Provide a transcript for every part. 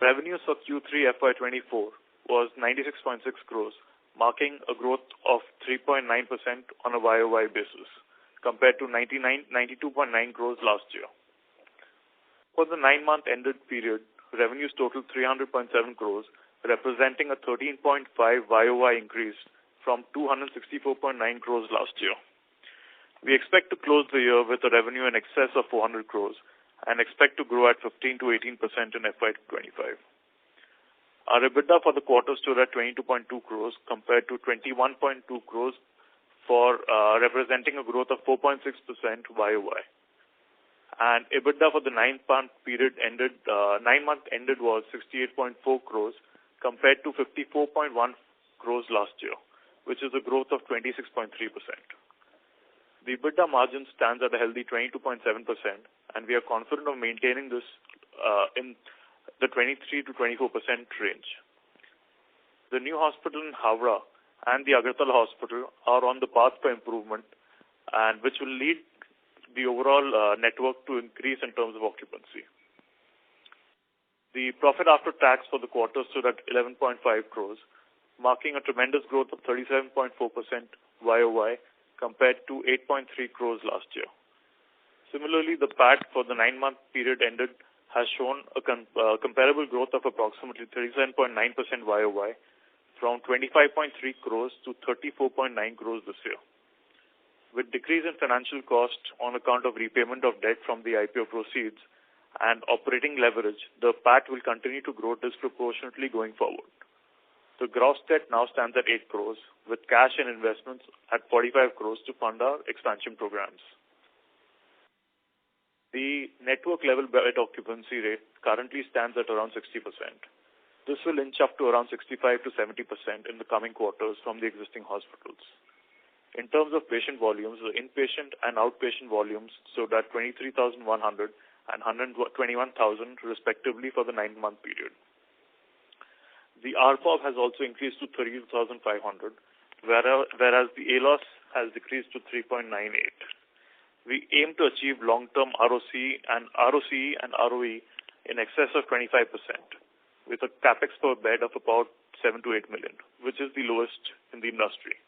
Revenues for Q3 FY24 was 96.6 crores, marking a growth of 3.9% on a YOY basis, compared to 92.9 crores last year. For the 9-month ended period, revenues totaled 300.7 crores, representing a 13.5 YOY increase from 264.9 crores last year. We expect to close the year with a revenue in excess of 400 crores and expect to grow at 15 to 18% in FY25. Our EBITDA for the quarter stood at 22.2 crores compared to 21.2 crores for representing a growth of 4.6% YOY. And EBITDA for the 9-month ended was 68.4 crores compared to 54.1 crores last year, which is a growth of 26.3%. The EBITDA margin stands at a healthy 22.7%, and we are confident of maintaining this in the 23 to 24% range. The new hospital in Howrah and the Agartala hospital are on the path for improvement, and which will lead the overall network to increase in terms of occupancy. The profit after tax for the quarter stood at 11.5 crores, marking a tremendous growth of 37.4% YOY compared to 8.3 crores last year. Similarly, the PAT for the 9-month period ended has shown a comparable growth of approximately 37.9% YOY from 25.3 crores to 34.9 crores this year. With decrease in financial cost on account of repayment of debt from the IPO proceeds and operating leverage, the PAT will continue to grow disproportionately going forward. The gross debt now stands at 8 crores, with cash and investments at 45 crores to fund our expansion programs. The network level bed occupancy rate currently stands at around 60%. This will inch up to around 65 to 70% in the coming quarters from the existing hospitals. In terms of patient volumes, the inpatient and outpatient volumes stood at 23,100 and 121,000 respectively for the 9-month period. The ARPOB has also increased to 32,500, whereas the ALOS has decreased to 3.98. We aim to achieve long-term ROCE and ROE in excess of 25%, with a capex per bed of about 7 to 8 million, which is the lowest in the industry.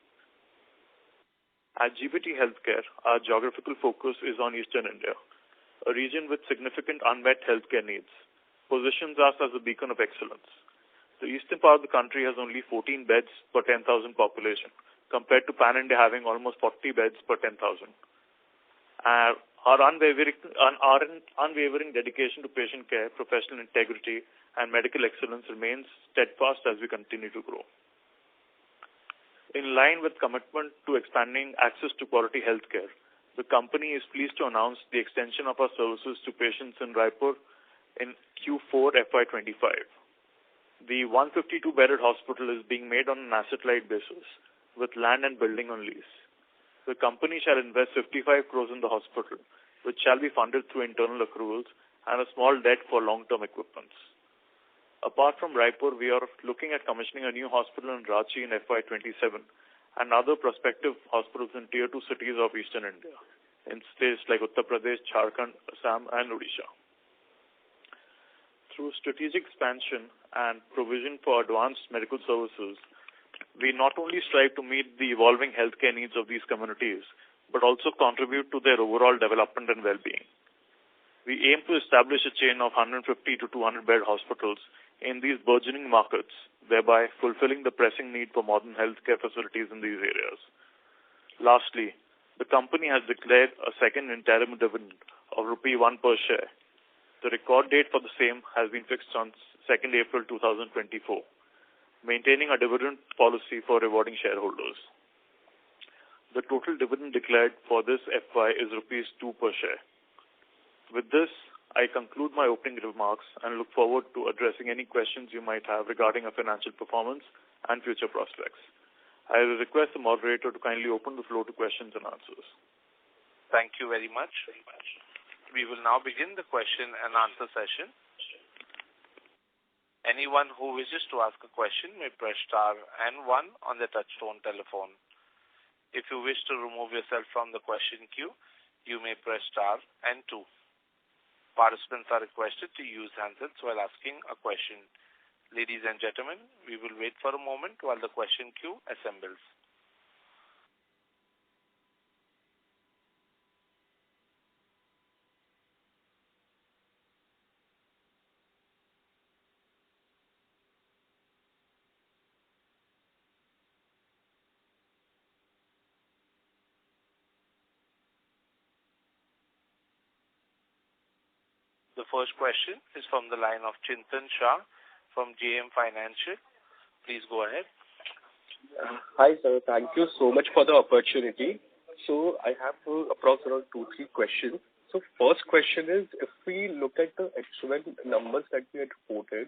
At GPT Healthcare, our geographical focus is on Eastern India, a region with significant unmet healthcare needs, positions us as a beacon of excellence. The eastern part of the country has only 14 beds per 10,000 population, compared to Pan-India having almost 40 beds per 10,000. Our unwavering dedication to patient care, professional integrity, and medical excellence remains steadfast as we continue to grow. In line with commitment to expanding access to quality healthcare, the company is pleased to announce the extension of our services to patients in Raipur in Q4 FY25. The 152-bedded hospital is being made on an asset-light basis, with land and building on lease. The company shall invest 55 crores in the hospital, which shall be funded through internal accruals and a small debt for long-term equipments. Apart from Raipur, we are looking at commissioning a new hospital in Ranchi in FY27 and other prospective hospitals in Tier 2 cities of Eastern India, in states like Uttar Pradesh, Jharkhand, Assam, and Odisha. Through strategic expansion and provision for advanced medical services, we not only strive to meet the evolving healthcare needs of these communities, but also contribute to their overall development and well-being. We aim to establish a chain of 150 to 200 bed hospitals in these burgeoning markets, thereby fulfilling the pressing need for modern healthcare facilities in these areas. Lastly, the company has declared a second interim dividend of rupee 1 per share. The record date for the same has been fixed on 2nd April 2024, maintaining a dividend policy for rewarding shareholders. The total dividend declared for this FY is rupees 2 per share. With this, I conclude my opening remarks and look forward to addressing any questions you might have regarding our financial performance and future prospects. I will request the moderator to kindly open the floor to questions and answers. Thank you very much. We will now begin the question and answer session. Anyone who wishes to ask a question may press star and 1 on the touchtone telephone. If you wish to remove yourself from the question queue, you may press star and 2. Participants are requested to use handsets while asking a question. Ladies and gentlemen, we will wait for a moment while the question queue assembles. The first question is from the line of Chintan Shah from JM Financial. Please go ahead. Hi, sir. Thank you so much for the opportunity. So I have approximately around 2-3 questions. So first question is, if we look at the H1 numbers that we had reported,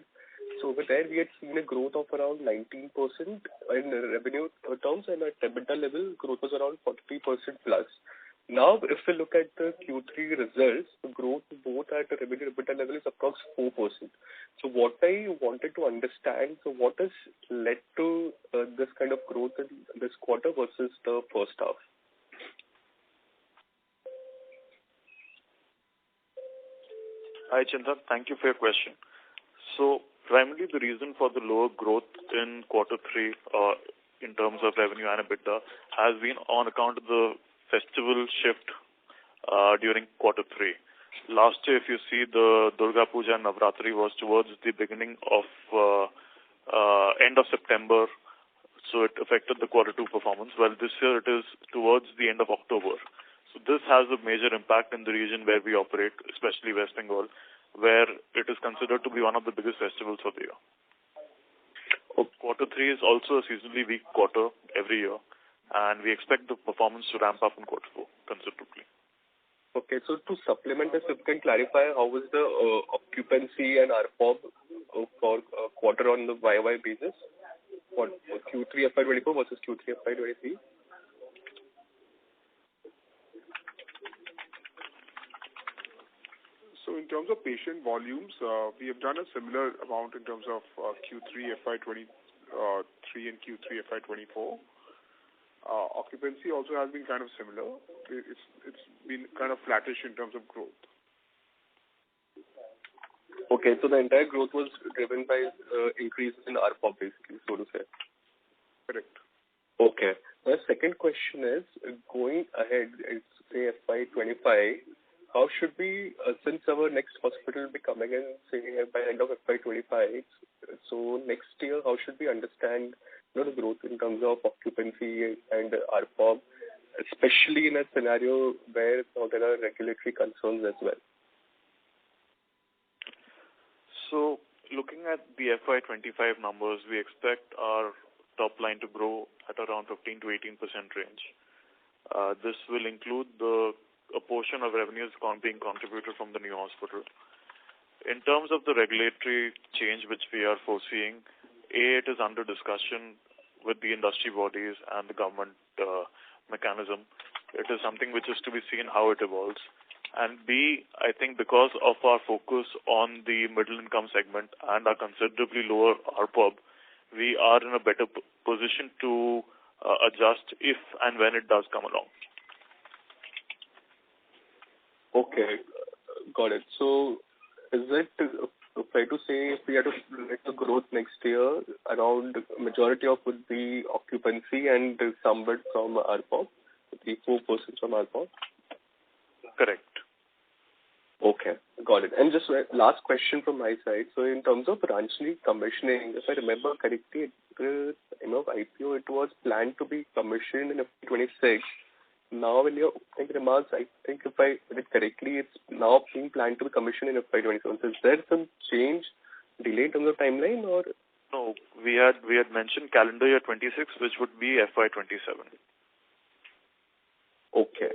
so over there we had seen a growth of around 19% in revenue terms, and at EBITDA level, growth was around 40% plus. Now, if we look at the Q3 results, the growth both at the revenue and EBITDA level is approximately 4%. So what I wanted to understand, so what has led to this kind of growth in this quarter versus the first half? Hi, Chintan. Thank you for your question. So, primarily the reason for the lower growth in quarter three in terms of revenue and EBITDA has been on account of the festival shift during quarter three. Last year, if you see, the Durga Puja and Navratri was towards the beginning of end of September, so it affected the quarter two performance. Well, this year it is towards the end of October. So this has a major impact in the region where we operate, especially West Bengal, where it is considered to be one of the biggest festivals of the year. Quarter three is also a seasonally weak quarter every year, and we expect the performance to ramp up in quarter four considerably. Okay, so to supplement this, if you can clarify how was the occupancy and ARPOB for quarter on the YY basis for Q3 FY24 versus Q3 FY23? So in terms of patient volumes, we have done a similar amount in terms of Q3 FY23 and Q3 FY24. Occupancy also has been kind of similar. It's been kind of flattish in terms of growth. Okay, so the entire growth was driven by increase in ARPOB, basically, so to say. Correct. Okay. My second question is, going ahead, it's say FY25, how should we, since our next hospital will be coming in, say, by end of FY25, so next year, how should we understand the growth in terms of occupancy and ARPOB, especially in a scenario where there are regulatory concerns as well? So, looking at the FY25 numbers, we expect our top line to grow at around 15 to 18% range. This will include a portion of revenues being contributed from the new hospital. In terms of the regulatory change which we are foreseeing, it is under discussion with the industry bodies and the government mechanism. It is something which is to be seen how it evolves. And B, I think because of our focus on the middle income segment and our considerably lower ARPOB, we are in a better position to adjust if and when it does come along. Okay, got it. So, is it fair to say if we had to look at the growth next year, around majority of would be occupancy and some bit from ARPOB, 3-4% from ARPOB? Correct. Okay, got it. And just last question from my side. So, in terms of Ranchini commissioning, if I remember correctly, IPO, it was planned to be commissioned in FY26. Now, in your remarks, I think if I read it correctly, it's now being planned to be commissioned in FY27. So is there some change, delay in terms of timeline, or? No, we had mentioned calendar year 26, which would be FY27. Okay.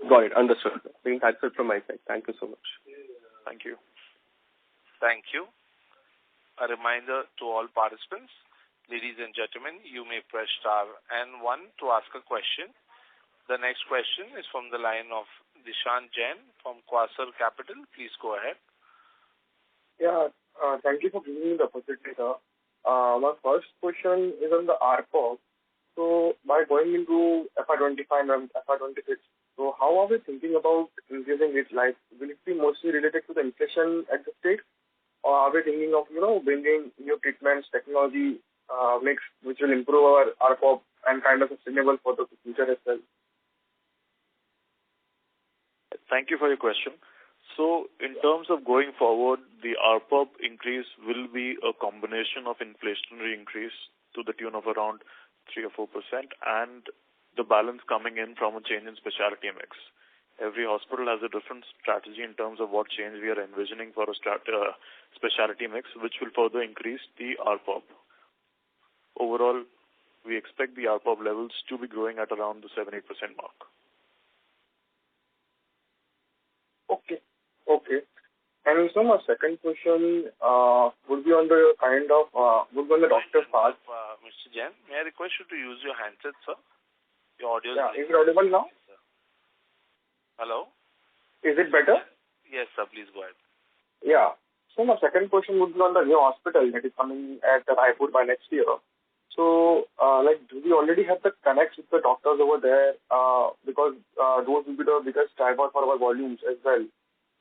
Got it. Understood. I think that's it from my side. Thank you so much. Thank you. Thank you. A reminder to all participants, ladies and gentlemen, you may press star and 1 to ask a question. The next question is from the line of Dishant Jain from Quasar Capital. Please go ahead. Yeah, thank you for giving me the opportunity, sir. My first question is on the ARPOB. So, by going into FY25 and FY26, So how are we thinking about increasing it? Like, will it be mostly related to the inflation at the state, or are we thinking of, bringing new treatments, technology mix, which will improve our RPOP and kind of sustainable for the future as well? Thank you for your question. So in terms of going forward, the RPOP increase will be a combination of inflationary increase to the tune of around 3 or 4%, and the balance coming in from a change in specialty mix. Every hospital has a different strategy in terms of what change we are envisioning for a specialty mix, which will further increase the RPOP. Overall, we expect the RPOP levels to be growing at around the 7-8% mark. Okay. And so my second question would be on the doctor part. Mr. Jain, may I request you to use your handset, sir? Your audio is it audible now? Hello? Is it better? Yes, sir. Please go ahead. Yeah. So my second question would be on the new hospital that is coming at Raipur by next year. So, do we already have the connects with the doctors over there? Because those will be the biggest driver for our volumes as well.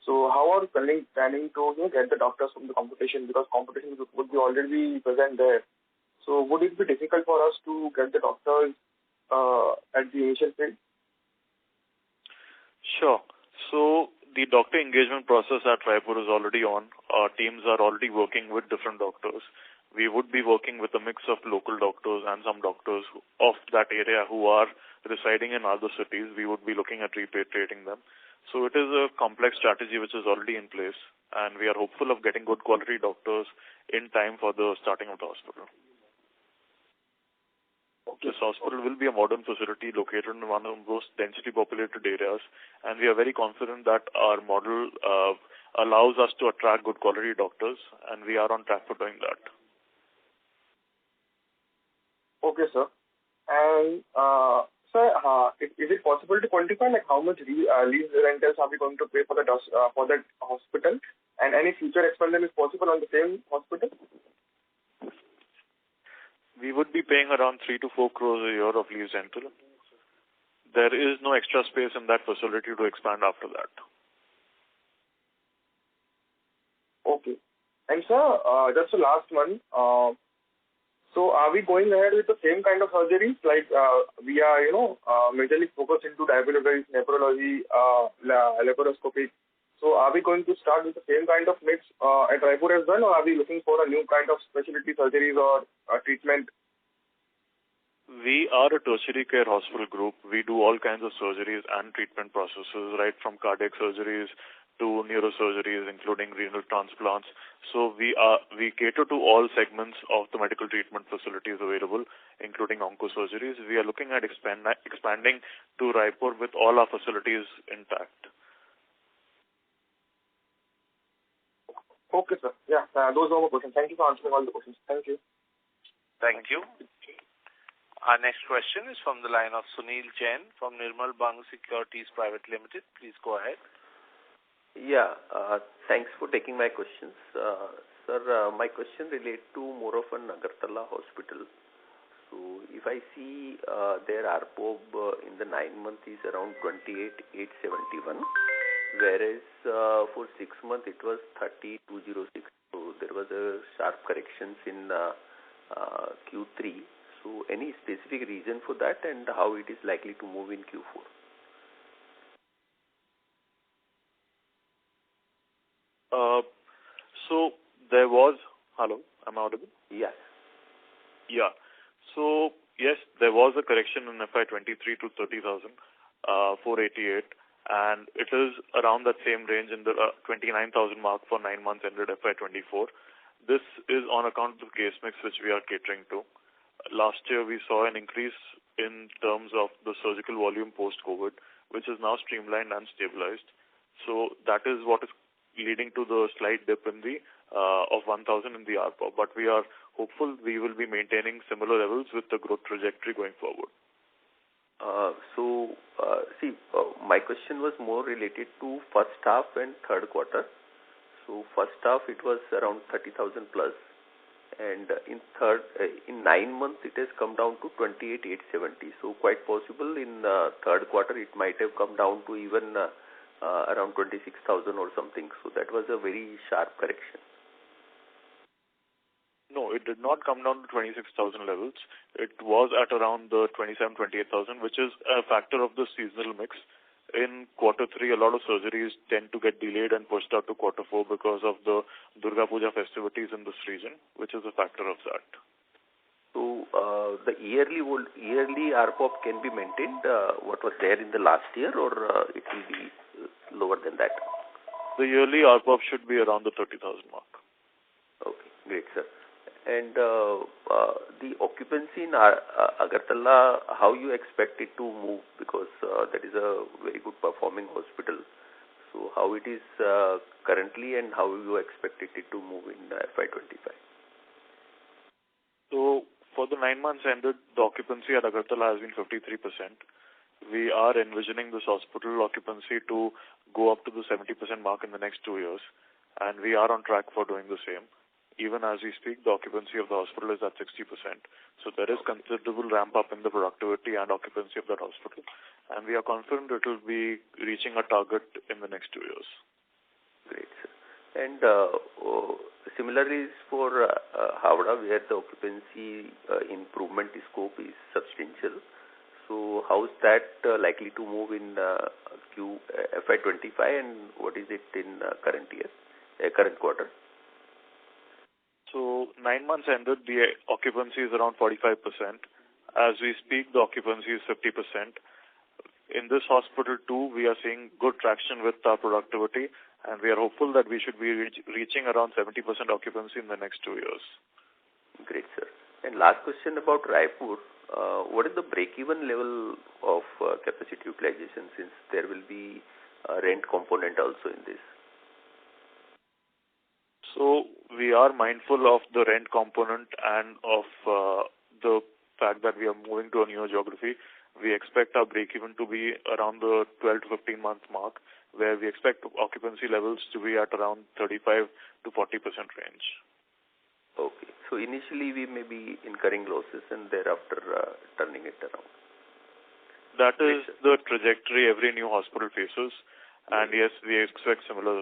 So how are we planning to get the doctors from the competition? Because competition would be already present there. So would it be difficult for us to get the doctors at the initial stage? Sure. So the doctor engagement process at Raipur is already on. Our teams are already working with different doctors. We would be working with a mix of local doctors and some doctors of that area who are residing in other cities. We would be looking at repatriating them. So it is a complex strategy which is already in place, and we are hopeful of getting good quality doctors in time for the starting of the hospital. This hospital will be a modern facility located in one of the most densely populated areas, and we are very confident that our model allows us to attract good quality doctors, and we are on track for doing that. Okay, sir. And, sir, is it possible to quantify how much lease rentals are we going to pay for that hospital, and any future expansion is possible on the same hospital? We would be paying around 3 to 4 crores a year of lease rental. There is no extra space in that facility to expand after that. Okay. And sir, just the last one. So are we going ahead with the same kind of surgeries? We are, majorly focused into diabetes, nephrology, laparoscopy. So are we going to start with the same kind of mix at Raipur as well, or are we looking for a new kind of specialty surgeries or treatment? We are a tertiary care hospital group. We do all kinds of surgeries and treatment processes, right from cardiac surgeries to neurosurgeries, including renal transplants. So we cater to all segments of the medical treatment facilities available, including oncosurgeries. We are looking at expanding to Raipur with all our facilities intact. Okay, sir. Yeah, those are my questions. Thank you for answering all the questions. Thank you. Thank you. Our next question is from the line of Sunil Jain from Nirmal Bang Securities Private Limited. Please go ahead. Yeah, thanks for taking my questions. Sir, my question relates to more of an Agartala hospital. So if I see their ARPOB in the 9 months is around 28,871, whereas for 6 months it was 30,206. So there was a sharp corrections in Q3. So any specific reason for that, and how it is likely to move in Q4? So there was... Hello, am I audible? Yes. Yeah. So, yes, there was a correction in FY23 to 30,488, and it is around that same range in the 29,000 mark for 9 months ended FY24. This is on account of the case mix which we are catering to. Last year, we saw an increase in terms of the surgical volume post-COVID, which is now streamlined and stabilized. So that is what is leading to the slight dip in the of 1,000 in the ARPOB. But we are hopeful we will be maintaining similar levels with the growth trajectory going forward. My question was more related to first half and third quarter. So first half it was around 30,000 plus, and in 9 months it has come down to 28,870. So quite possible in third quarter it might have come down to even around 26,000 or something. So that was a very sharp correction. No, it did not come down to 26,000 levels. It was at around the 27, 28,000, which is a factor of the seasonal mix. In quarter 3, a lot of surgeries tend to get delayed and pushed out to quarter 4 because of the Durga Puja festivities in this region, which is a factor of that. So the yearly ARPOB can be maintained what was there in the last year, or it will be lower than that? The yearly ARPOB should be around the 30,000 mark. Okay, great, sir. And the occupancy in Agartala, how you expect it to move? Because that is a very good performing hospital. So how it is currently, and how you expect it to move in FY25? So for the 9 months ended, the occupancy at Agartala has been 53%. We are envisioning this hospital occupancy to go up to the 70% mark in the next 2 years, and we are on track for doing the same. Even as we speak, the occupancy of the hospital is at 60%. So there is considerable ramp up in the productivity and occupancy of that hospital. And we are confident it will be reaching a target in the next 2 years. Great, sir. And similarly for Howrah, where the occupancy improvement scope is substantial. So how is that likely to move in FY25, and what is it in current quarter? So 9 months ended, the occupancy is around 45%. As we speak, the occupancy is 50%. In this hospital too, we are seeing good traction with our productivity, and we are hopeful that we should be reaching around 70% occupancy in the next 2 years. Great, sir. And last question about Raipur. What is the break-even level of capacity utilization, since there will be a rent component also in this? So we are mindful of the rent component and of the fact that we are moving to a new geography. We expect our break-even to be around the 12 to 15 month mark, where we expect occupancy levels to be at around 35 to 40% range. Okay. So initially we may be incurring losses and thereafter turning it around. That is the trajectory every new hospital faces. And yes, we expect similar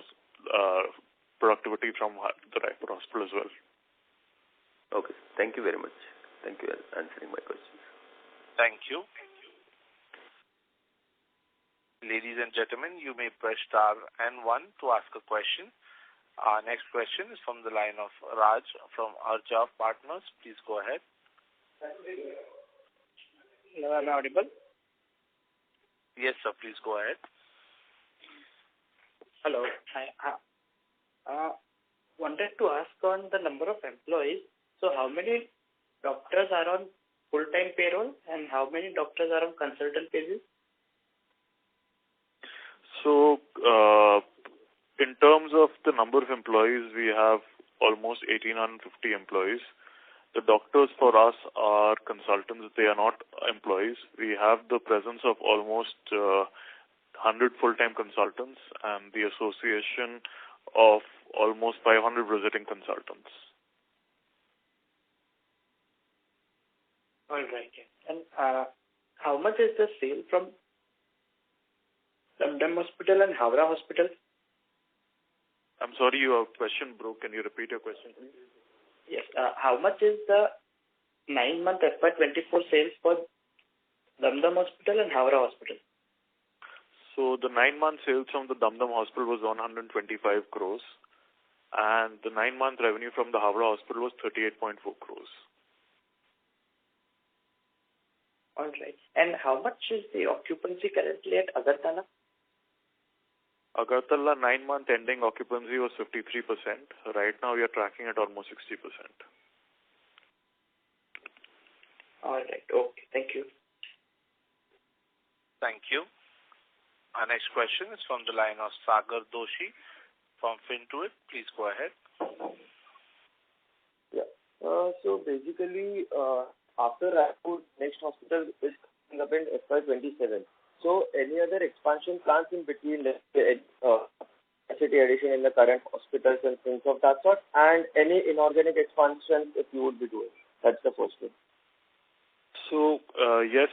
productivity from the Raipur hospital as well. Okay. Thank you very much. Thank you for answering my questions. Thank you. Ladies and gentlemen, you may press star and 1 to ask a question. Our next question is from the line of Raj from Arjav Partners. Please go ahead. Hello, am I audible? Yes, sir. Please go ahead. Hello. Wanted to ask on the number of employees. So how many doctors are on full-time payroll and how many doctors are on consultant basis? So in terms of the number of employees, we have almost 1,850 employees. The doctors for us are consultants. They are not employees. We have the presence of almost 100 full-time consultants and the association of almost 500 visiting consultants. All right. And how much is the sale from Dum Hospital and Howrah Hospital? I'm sorry, your question broke. Can you repeat your question, please? Yes. How much is the 9-month FY24 sales for Dum Hospital and Howrah Hospital? So the 9-month sales from the Dum Hospital was 125 crores, and the 9-month revenue from the Howrah Hospital was 38.4 crores. All right. And how much is the occupancy currently at Agartala? Agartala 9-month ending occupancy was 53%. Right now we are tracking at almost 60%. All right. Okay. Thank you. Thank you. Our next question is from the line of Sagar Doshi from Fintuit. Please go ahead. Yeah. So basically, after Raipur, next hospital is coming up in FY27. So any other expansion plans in between, let's say, capacity addition in the current hospitals and things of that sort, and any inorganic expansion if you would be doing? That's the first thing. So, yes,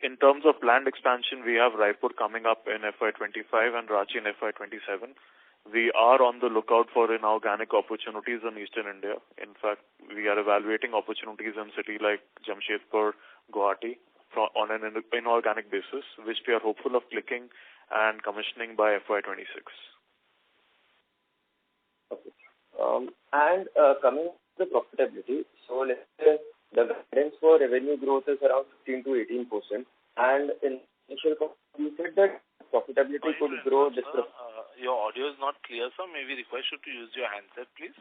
in terms of planned expansion, we have Raipur coming up in FY25 and Ranchi in FY27. We are on the lookout for inorganic opportunities in Eastern India. In fact, we are evaluating opportunities in cities like Jamshedpur, Guwahati on an inorganic basis, which we are hopeful of clicking and commissioning by FY26. Okay. And coming to the profitability, so let's say the guidance for revenue growth is around 15 to 18%, and in initial you said that profitability could grow. Your audio is not clear, sir. May we request you to use your handset, please?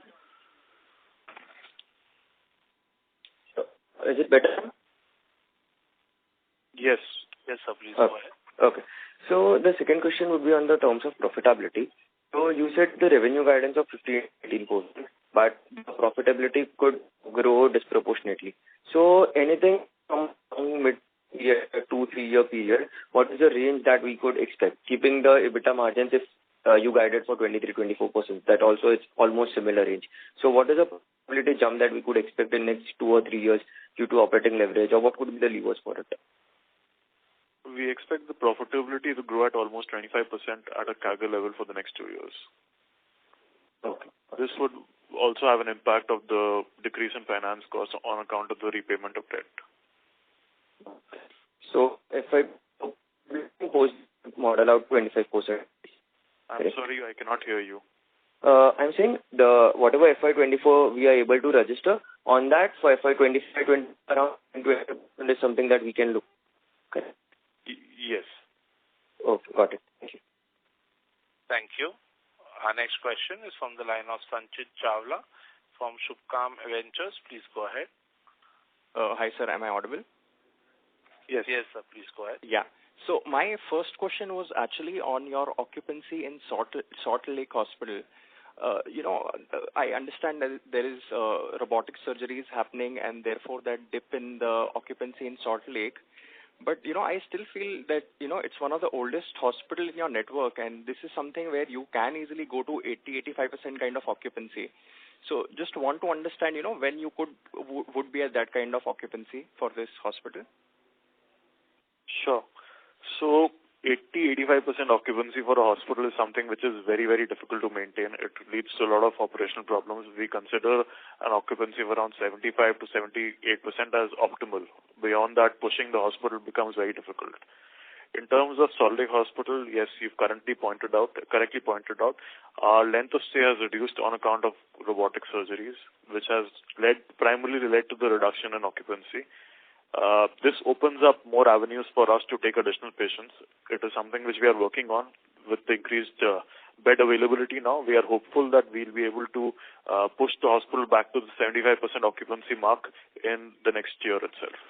Is it better? Yes. Yes, sir. Please go ahead. Okay. So the second question would be on the terms of profitability. So you said the revenue guidance of 15-18%, but the profitability could grow disproportionately. So anything from mid-year, 2-3 year period, what is the range that we could expect? Keeping the EBITDA margins if you guided for 23-24%, that also is almost similar range. So what is the profitability jump that we could expect in next 2 or 3 years due to operating leverage, or what could be the levers for it? We expect the profitability to grow at almost 25% at a CAGR level for the next 2 years. Okay. This would also have an impact of the decrease in finance costs on account of the repayment of debt. So if I post model out 25%. I'm sorry, I cannot hear you. I'm saying the whatever FY24 we are able to register, on that for FY25 around 20% is something that we can look. Okay. Yes. Okay, got it. Thank you. Thank you. Our next question is from the line of Sanchit Chawla from Shubhkam Ventures. Please go ahead. Hi, sir. Am I audible? Yes, sir. Please go ahead. Yeah. So my first question was actually on your occupancy in Salt Lake Hospital. I understand that there is robotic surgeries happening and therefore that dip in the occupancy in Salt Lake. But, I still feel that, it's one of the oldest hospital in your network, and this is something where you can easily go to 80-85% kind of occupancy. So just want to understand, when you would be at that kind of occupancy for this hospital? Sure. So 80-85% occupancy for a hospital is something which is very, very difficult to maintain. It leads to a lot of operational problems. We consider an occupancy of around 75 to 78% as optimal. Beyond that, pushing the hospital becomes very difficult. In terms of Salt Lake Hospital, yes, you've correctly pointed out, our length of stay has reduced on account of robotic surgeries, which has primarily led to the reduction in occupancy. This opens up more avenues for us to take additional patients. It is something which we are working on with the increased bed availability now. We are hopeful that we'll be able to push the hospital back to the 75% occupancy mark in the next year itself.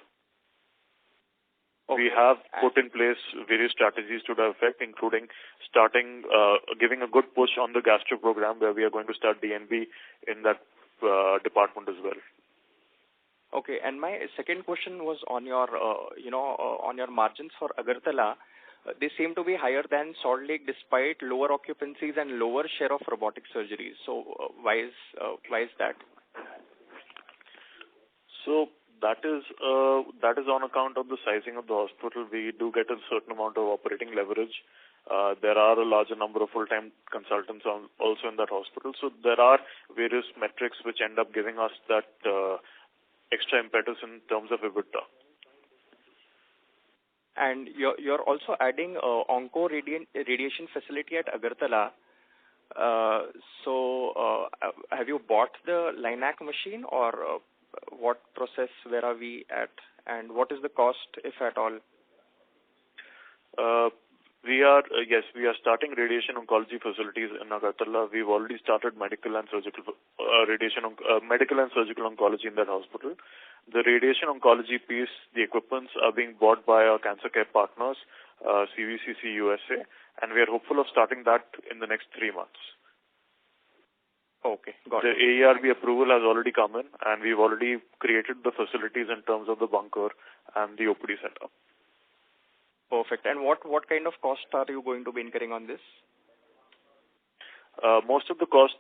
Okay. We have put in place various strategies to that effect, including giving a good push on the gastro program where we are going to start DNB in that department as well. Okay, and my second question was on your, on your margins for Agartala. They seem to be higher than Salt Lake despite lower occupancies and lower share of robotic surgeries. So why is that? So that is on account of the sizing of the hospital. We do get a certain amount of operating leverage. There are a larger number of full-time consultants also in that hospital. So there are various metrics which end up giving us that extra impetus in terms of EBITDA. And you're also adding onco radiation facility at Agartala. So have you bought the Linac machine, or what process, where are we at, and what is the cost, if at all? We are starting radiation oncology facilities in Agartala. We've already started medical and surgical oncology in that hospital. The radiation oncology piece, the equipments are being bought by our cancer care partners, CVCC USA, and we are hopeful of starting that in the next 3 months. Okay, got it. The AERB approval has already come in, and we've already created the facilities in terms of the bunker and the OPD setup. Perfect. And what kind of cost are you going to be incurring on this? Most of the cost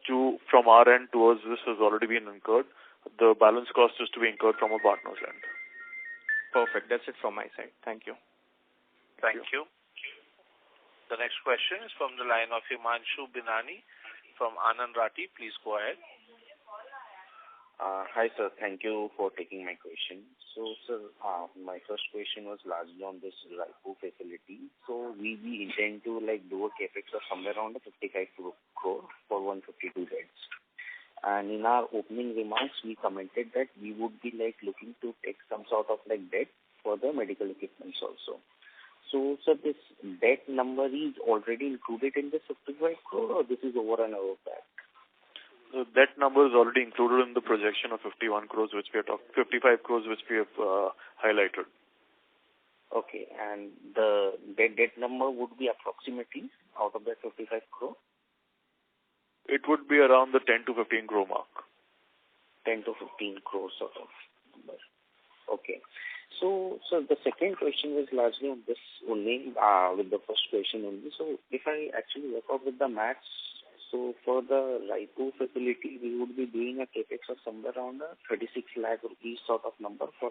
from our end towards this has already been incurred. The balance cost is to be incurred from a partner's end. Perfect. That's it from my side. Thank you. Thank you. The next question is from the line of Himanshu Binani from Anand Rathi. Please go ahead. Hi, sir. Thank you for taking my question. So, sir, my first question was largely on this Raipur facility. So, we intend to do a capex of somewhere around 55 crore for 152 beds. And in our opening remarks, we commented that we would be looking to take some sort of debt for the medical equipments also. So, sir, this debt number is already included in the 55 crore, or this is over and above that? The debt number is already included in the projection of 51 crores, which we are 55 crores, which we have highlighted. Okay, and the debt number would be approximately out of that 55 crore? It would be around the 10 to 15 crore mark. 10 to 15 crore sort of number. Okay. So the second question was largely on this only, with the first question only. So if I actually work out with the maths, so for the Raipur facility, we would be doing a capex of somewhere around 36 lakh rupees sort of number for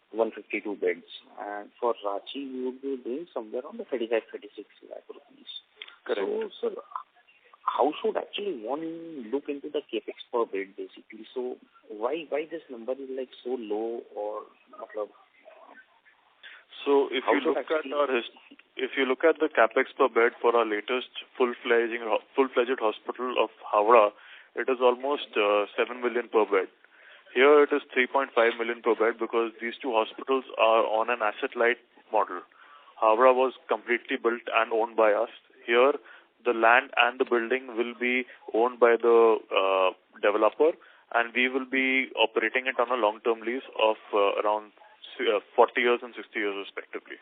152 beds. And for Ranchi, we would be doing somewhere around 36 lakh rupees. Correct. So, sir, how should actually one look into the capex per bed basically? So why this number is so low, or so if you look at the capex per bed for our latest full-fledged hospital of Howrah, it is almost 7 million per bed. Here it is 3.5 million per bed because these two hospitals are on an asset-light model. Howrah was completely built and owned by us. Here, the land and the building will be owned by the developer, and we will be operating it on a long-term lease of around 40 years and 60 years respectively.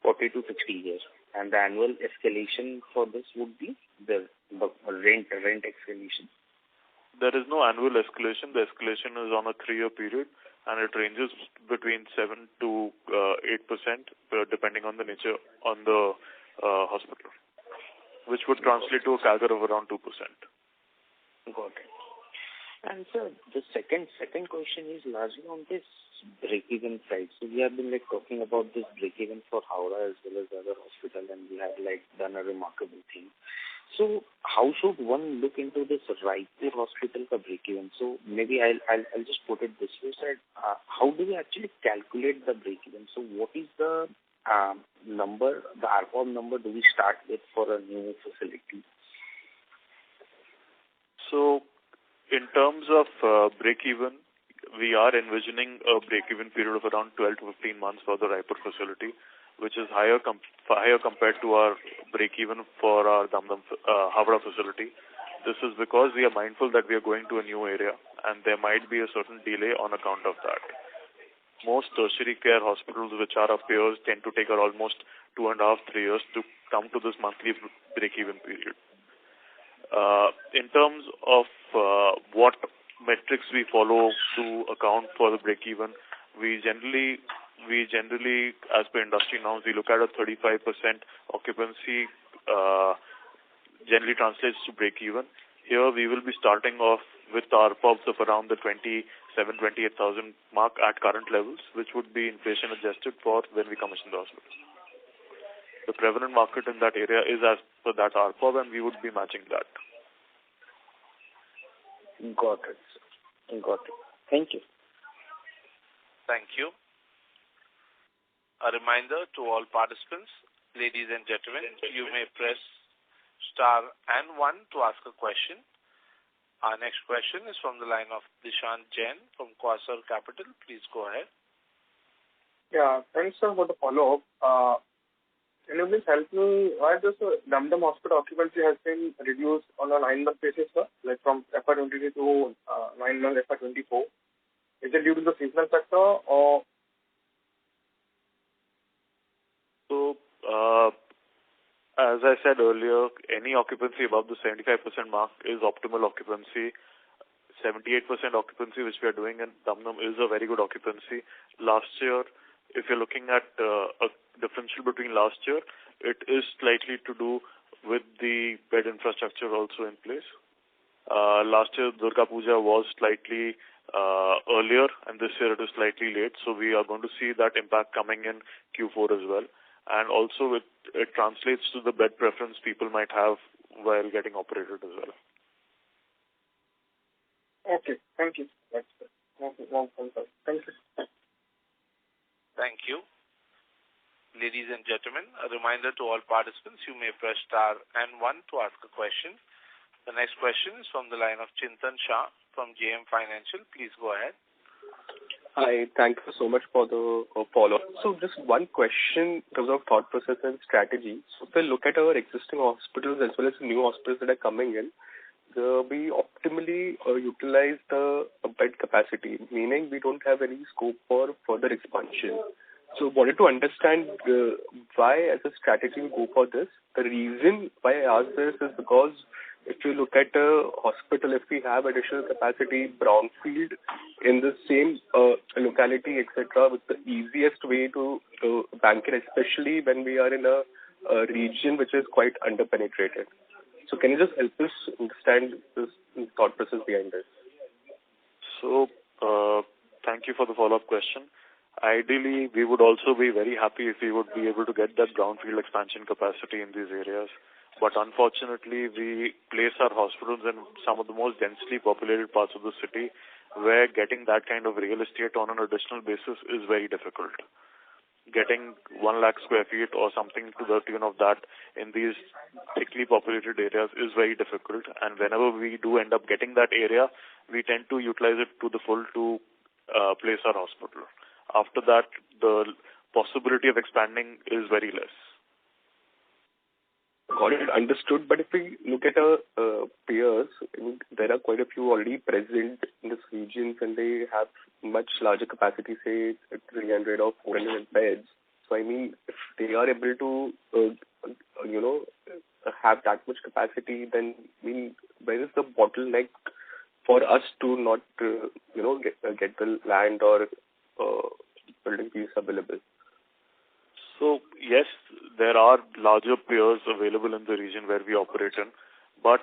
40 to 60 years. And the annual escalation for this would be the rent escalation? There is no annual escalation. The escalation is on a 3-year period, and it ranges between 7 to 8%, depending on the nature on the hospital, which would translate to a CAGR of around 2%. Got it. And sir, the second question is largely on this break-even side. So we have been talking about this break-even for Howrah as well as other hospital, and we have done a remarkable thing. So how should one look into this Raipur hospital for break-even? So maybe I'll just put it this way, sir. How do we actually calculate the break-even? So what is the number, the ARPOB number do we start with for a new facility? So in terms of break-even, we are envisioning a break-even period of around 12 to 15 months for the Raipur facility, which is higher compared to our break-even for our Howrah facility. This is because we are mindful that we are going to a new area, and there might be a certain delay on account of that. Most tertiary care hospitals, which are our peers, tend to take almost 2.5 to 3 years to come to this monthly break-even period. In terms of what metrics we follow to account for the break-even, we generally, as per industry norms, we look at a 35% occupancy, generally translates to break-even. Here we will be starting off with our ARPOBs of around the 28,000 mark at current levels, which would be inflation adjusted for when we commission the hospital. The prevalent market in that area is as per that ARPOB, and we would be matching that. Got it, sir. Got it. Thank you. Thank you. A reminder to all participants, ladies and gentlemen, you may press star and 1 to ask a question. Our next question is from the line of Dishant Jain from Quasar Capital. Please go ahead. Yeah, thanks, sir, for the follow-up. Can you please help me why this Dum Dum Hospital occupancy has been reduced on a 9-month basis, sir? From FY23 to 9 months FY24. Is it due to the seasonal factor or? So, as I said earlier, any occupancy above the 75% mark is optimal occupancy. 78% occupancy, which we are doing in Dum Dum, is a very good occupancy. Last year, if you're looking at a differential between last year, it is slightly to do with the bed infrastructure also in place. Last year, Durga Puja was slightly earlier, and this year it is slightly late. So we are going to see that impact coming in Q4 as well. And also it translates to the bed preference people might have while getting operated as well. Okay, thank you. That's it. Thank you. Thank you. Ladies and gentlemen, a reminder to all participants, you may press star and 1 to ask a question. The next question is from the line of Chintan Shah from JM Financial. Please go ahead. Hi, thank you so much for the follow-up. So just one question in terms of thought process and strategy. So if we look at our existing hospitals as well as the new hospitals that are coming in, we optimally utilize the bed capacity, meaning we don't have any scope for further expansion. So wanted to understand why as a strategy we go for this. The reason why I ask this is because if you look at a hospital, if we have additional capacity, brownfield in the same locality, etc., with the easiest way to bank it, especially when we are in a region which is quite underpenetrated. So can you just help us understand this thought process behind this? So thank you for the follow-up question. Ideally, we would also be very happy if we would be able to get that brownfield expansion capacity in these areas. But unfortunately, we place our hospitals in some of the most densely populated parts of the city where getting that kind of real estate on an additional basis is very difficult. Getting 1 lakh square feet or something to the tune of that in these thickly populated areas is very difficult. And whenever we do end up getting that area, we tend to utilize it to the full to place our hospital. After that, the possibility of expanding is very less. Got it, understood. But if we look at our peers, there are quite a few already present in this region, and they have much larger capacity, say 300 or 400 beds. So I mean, if they are able to, have that much capacity, then I mean, where is the bottleneck for us to not, get the land or building piece available? So, yes, there are larger peers available in the region where we operate in, but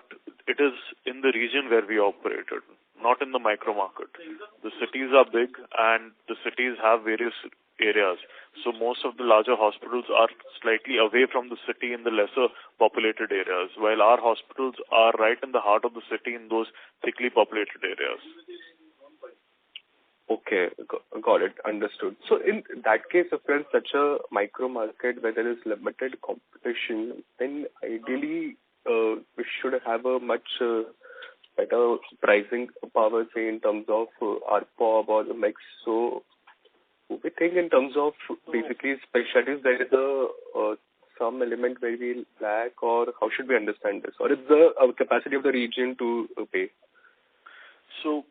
it is in the region where we operate in, not in the micro market. The cities are big and the cities have various areas. So most of the larger hospitals are slightly away from the city in the lesser populated areas, while our hospitals are right in the heart of the city in those thickly populated areas. Okay, got it, understood. So in that case, if we're in such a micro market where there is limited competition, then ideally we should have a much better pricing power, say in terms of ARPOB or the mix. So we think in terms of basically specialties, there is some element where we lack, or how should we understand this? Or is the capacity of the region to pay? So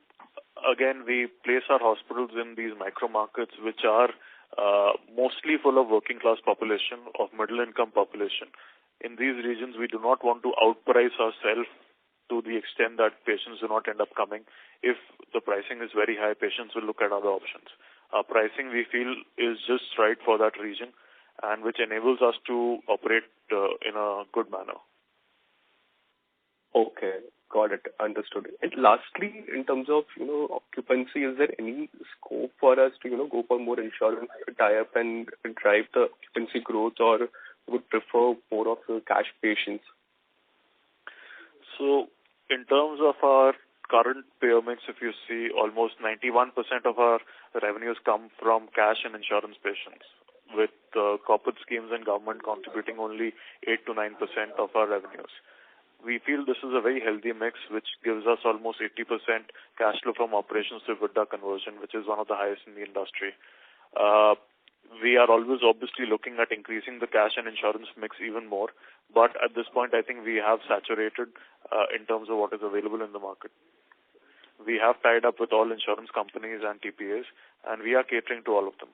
again, we place our hospitals in these micro markets, which are mostly full of working class population, of middle income population. In these regions, we do not want to outprice ourselves to the extent that patients do not end up coming. If the pricing is very high, patients will look at other options. Our pricing, we feel, is just right for that region, and which enables us to operate in a good manner. Okay, got it, understood. And lastly, in terms of occupancy, is there any scope for us to go for more insurance tie-up and drive the occupancy growth, or would prefer more of the cash patients? So, in terms of our current payer mix, if you see, almost 91% of our revenues come from cash and insurance patients, with corporate schemes and government contributing only 8 to 9% of our revenues. We feel this is a very healthy mix, which gives us almost 80% cash flow from operations to EBITDA conversion, which is one of the highest in the industry. We are always obviously looking at increasing the cash and insurance mix even more, but at this point, I think we have saturated in terms of what is available in the market. We have tied up with all insurance companies and TPAs, and we are catering to all of them.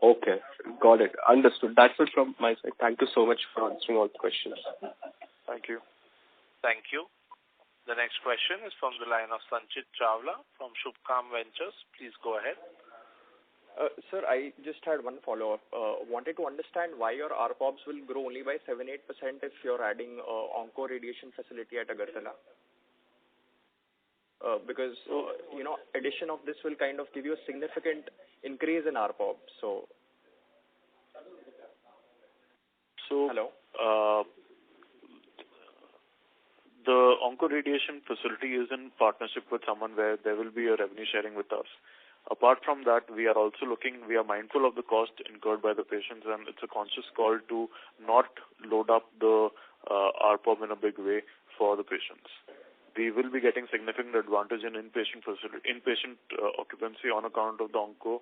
Okay, got it, understood. That's it from my side. Thank you so much for answering all the questions. Thank you. Thank you. The next question is from the line of Sanchit Chawla from Shubhkam Ventures. Please go ahead. Sir, I just had one follow-up. Wanted to understand why your RPOBs will grow only by 7-8% if you're adding onco radiation facility at Agartala. Because, addition of this will kind of give you a significant increase in RPOB. So hello? The onco radiation facility is in partnership with someone where there will be a revenue sharing with us. Apart from that, we are mindful of the cost incurred by the patients, and it's a conscious call to not load up the RPOB in a big way for the patients. We will be getting significant advantage in inpatient occupancy on account of the onco,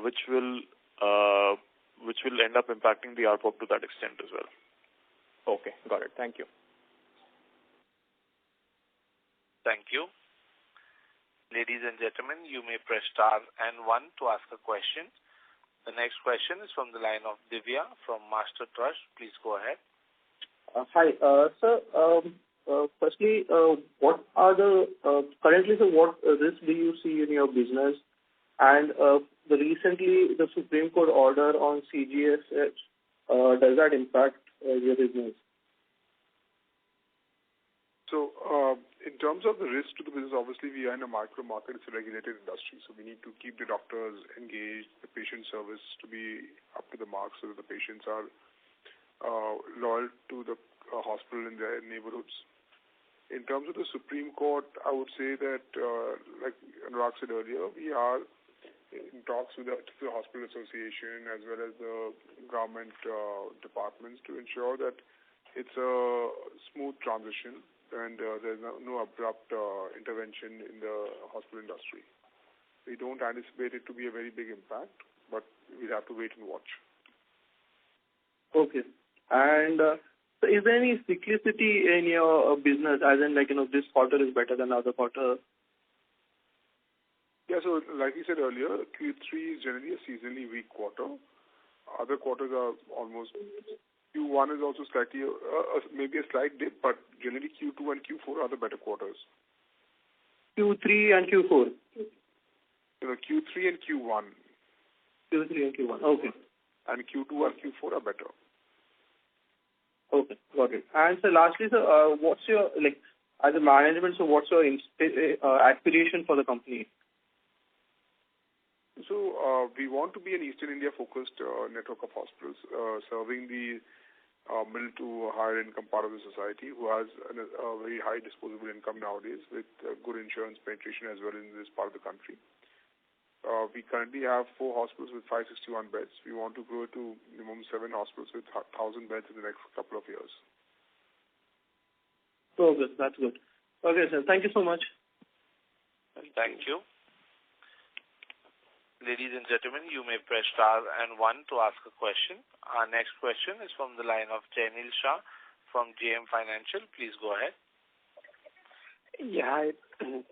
which will end up impacting the RPOB to that extent as well. Okay, got it. Thank you. Thank you. Ladies and gentlemen, you may press star and 1 to ask a question. The next question is from the line of Divya from Master Trust. Please go ahead. Hi, sir. Firstly, what are the currently? So, what risk do you see in your business? And recently, the Supreme Court order on CGHS, does that impact your business? So, in terms of the risk to the business, obviously we are in a micro market. It's a regulated industry, so we need to keep the doctors engaged, the patient service to be up to the mark, so that the patients are loyal to the hospital in their neighborhoods. In terms of the Supreme Court, I would say that, like Anurag said earlier, we are in talks with the Hospital Association as well as the government departments to ensure that it's a smooth transition and there's no abrupt intervention in the hospital industry. We don't anticipate it to be a very big impact, but we'll have to wait and watch. Okay. And so is there any cyclicity in your business, as in this quarter is better than other quarter? Yeah, so like we said earlier, Q3 is generally a seasonally weak quarter. Other quarters are almost... Q1 is also slightly, maybe a slight dip, but generally Q2 and Q4 are the better quarters. Q3 and Q4? Q3 and Q1. Q3 and Q1, okay. And Q2 and Q4 are better. Okay, got it. And so lastly, sir, what's your, as a management, so what's your aspiration for the company? So we want to be an Eastern India-focused network of hospitals serving the middle to higher income part of the society who has a very high disposable income nowadays with good insurance penetration as well in this part of the country. We currently have 4 hospitals with 561 beds. We want to grow to minimum 7 hospitals with 1,000 beds in the next couple of years. Oh, good. That's good. Okay, sir. Thank you so much. Thank you. Ladies and gentlemen, you may press star and 1 to ask a question. Our next question is from the line of Jainil Shah from JM Financial. Please go ahead. Yeah,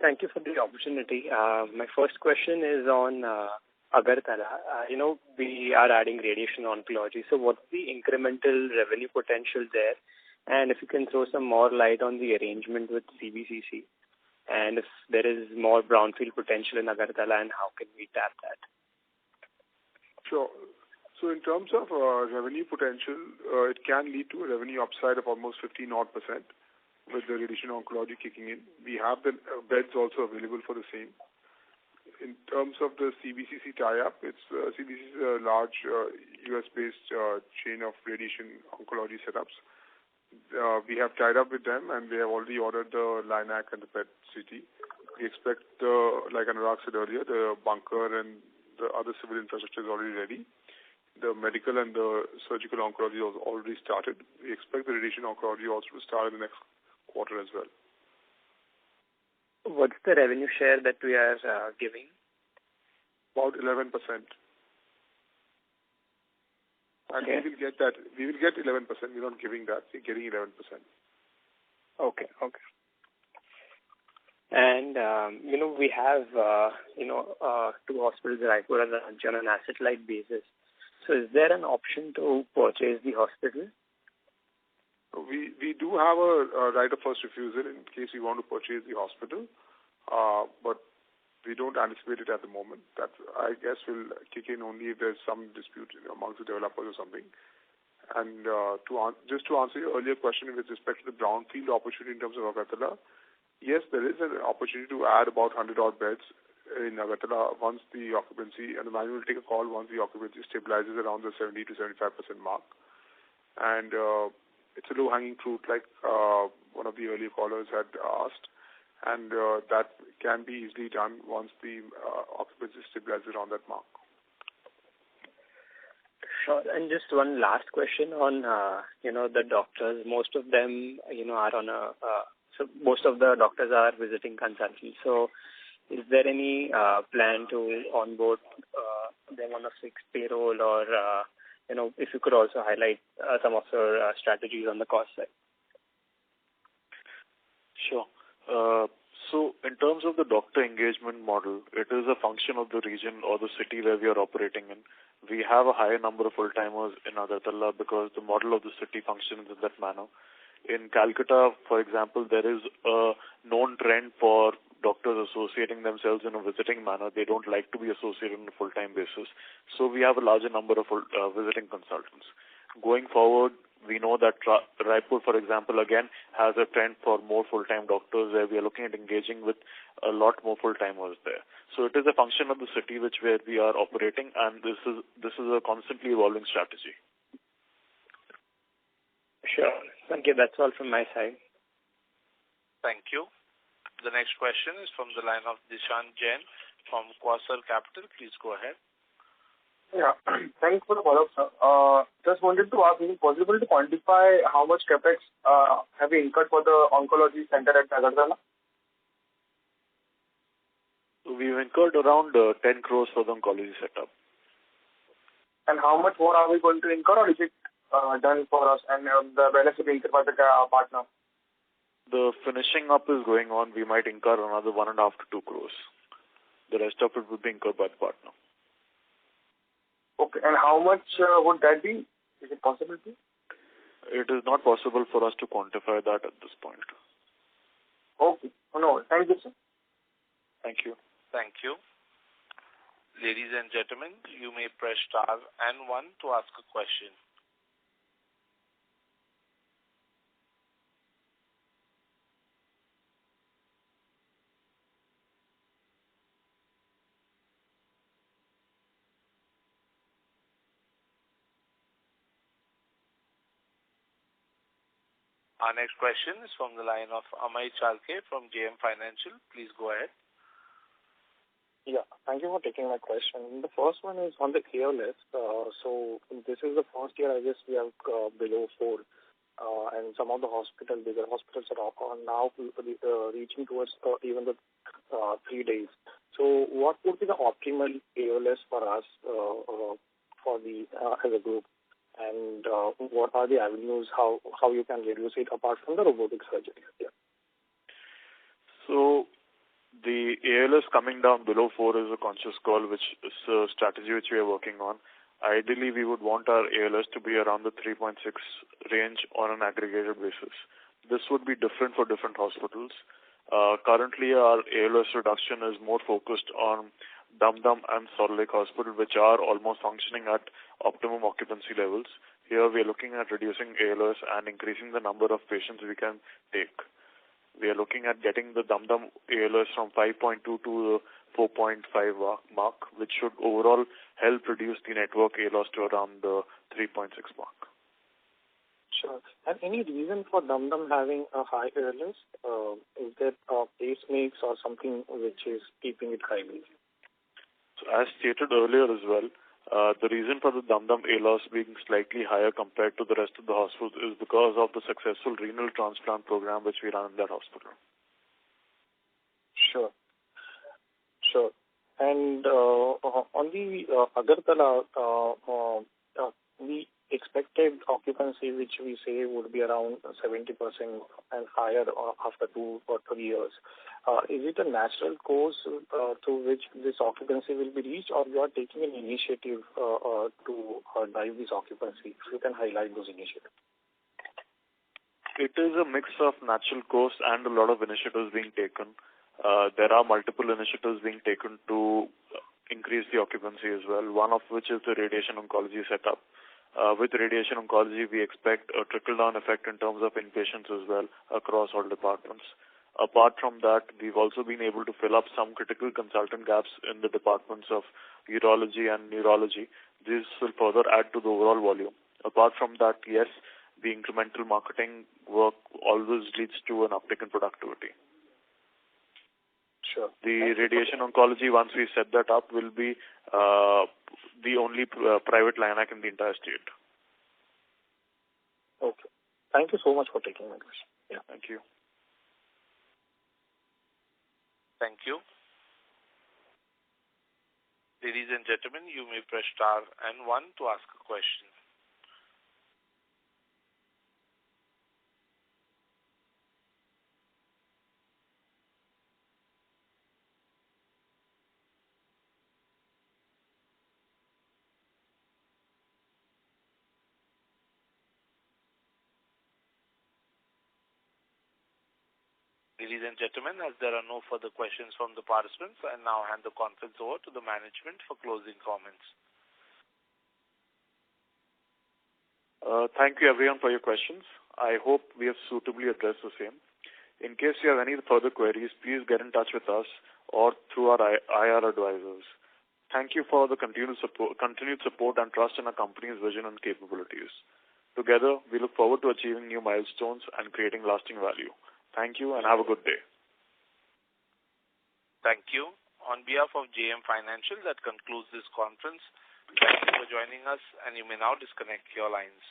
thank you for the opportunity. My first question is on Agartala. We are adding radiation oncology. So what's the incremental revenue potential there? And if you can throw some more light on the arrangement with CBCC. And if there is more brownfield potential in Agartala, and how can we tap that? Sure. So in terms of revenue potential, it can lead to a revenue upside of almost 15% with the radiation oncology kicking in. We have the beds also available for the same. In terms of the CBCC tie-up, CBCC is a large US-based chain of radiation oncology setups. We have tied up with them, and they have already ordered the LINAC and the PET-CT. We expect, like Anurag said earlier, the bunker and the other civil infrastructure is already ready. The medical and the surgical oncology has already started. We expect the radiation oncology also to start in the next quarter as well. What's the revenue share that we are giving? About 11%. And okay. we will get that. We will get 11%. We're not giving that. We're getting 11%. Okay. And, we have, 2 hospitals, Raipur and Ranchi, on an asset-light basis. So is there an option to purchase the hospital? We do have a right of first refusal in case we want to purchase the hospital. But we don't anticipate it at the moment. That, I guess, will kick in only if there's some dispute amongst the developers or something. And just to answer your earlier question with respect to the brownfield opportunity in terms of Agartala, yes, there is an opportunity to add about 100-odd beds in Agartala once the occupancy, and the manager will take a call once the occupancy stabilizes around the 70 to 75% mark. And it's a low-hanging fruit, like one of the earlier callers had asked, and that can be easily done once the occupancy stabilizes around that mark. Sure. And just one last question on, the doctors. Most of them, are on so most of the doctors are visiting consultants. So is there any plan to onboard them on a fixed payroll, or, if you could also highlight some of your strategies on the cost side? Sure. So in terms of the doctor engagement model, it is a function of the region or the city where we are operating in. We have a higher number of full-timers in Agartala because the model of the city functions in that manner. In Calcutta, for example, there is a known trend for doctors associating themselves in a visiting manner. They don't like to be associated on a full-time basis. So we have a larger number of visiting consultants. Going forward, we know that Raipur, for example, again, has a trend for more full-time doctors where we are looking at engaging with a lot more full-timers there. So it is a function of the city where we are operating, and this is a constantly evolving strategy. Sure. Thank you. That's all from my side. Thank you. The next question is from the line of Dishan Jain from Quasar Capital. Please go ahead. Yeah. Thanks for the follow-up, sir. Just wanted to ask, is it possible to quantify how much capex have you incurred for the oncology center at Agartala? We've incurred around 10 crores for the oncology setup. And how much more are we going to incur, or is it done for us and the balance will be incurred by the partner? The finishing up is going on. We might incur another 1.5 to 2 crores. The rest of it will be incurred by the partner. Okay. And how much would that be? Is it possible to? It is not possible for us to quantify that at this point. Okay. No, thank you, sir. Thank you. Thank you. Ladies and gentlemen, you may press star and 1 to ask a question. Our next question is from the line of Amay Chalke from JM Financial. Please go ahead. Yeah, thank you for taking my question. The first one is on the ALS. So this is the first year, I guess, we have below 4. And some of the bigger hospitals are now reaching towards even the 3 days. So what would be the optimal ALS for us as a group? And what are the avenues, how you can reduce it apart from the robotic surgery? Yeah. So the ALS coming down below 4 is a conscious call, which is a strategy which we are working on. Ideally, we would want our ALS to be around the 3.6 range on an aggregated basis. This would be different for different hospitals. Currently, our ALS reduction is more focused on Dum Dum and Salt Lake Hospital, which are almost functioning at optimum occupancy levels. Here, we are looking at reducing ALS and increasing the number of patients we can take. We are looking at getting the Dum Dum ALS from 5.2 to the 4.5 mark, which should overall help reduce the network ALS to around the 3.6 mark. Sure. And any reason for Dum Dum having a high ALS? Is there a pace mix or something which is keeping it high? So as stated earlier as well, the reason for the Dum Dum ALOS being slightly higher compared to the rest of the hospitals is because of the successful renal transplant program which we run in that hospital. Sure. And on the Agartala, we expected occupancy, which we say would be around 70% and higher after 2 or 3 years. Is it a natural course through which this occupancy will be reached, or you are taking an initiative to drive this occupancy? If you can highlight those initiatives. It is a mix of natural course and a lot of initiatives being taken. there are multiple initiatives being taken to increase the occupancy as well, one of which is the radiation oncology setup. With radiation oncology, we expect a trickle-down effect in terms of inpatients as well across all departments. Apart from that, we've also been able to fill up some critical consultant gaps in the departments of urology and neurology. This will further add to the overall volume. Apart from that, yes, the incremental marketing work always leads to an uptick in productivity. Sure. The radiation oncology, once we set that up, will be the only private LINAC in the entire state. Okay. Thank you so much for taking my question. Yeah. Thank you. Thank you. Ladies and gentlemen, you may press star and 1 to ask a question. Ladies and gentlemen, as there are no further questions from the participants, I now hand the conference over to the management for closing comments. Thank you everyone for your questions. I hope we have suitably addressed the same. In case you have any further queries, please get in touch with us or through our IR advisors. Thank you for the continued support and trust in our company's vision and capabilities. Together, we look forward to achieving new milestones and creating lasting value. Thank you and have a good day. Thank you. On behalf of JM Financial, that concludes this conference. Thank you for joining us, and you may now disconnect your lines.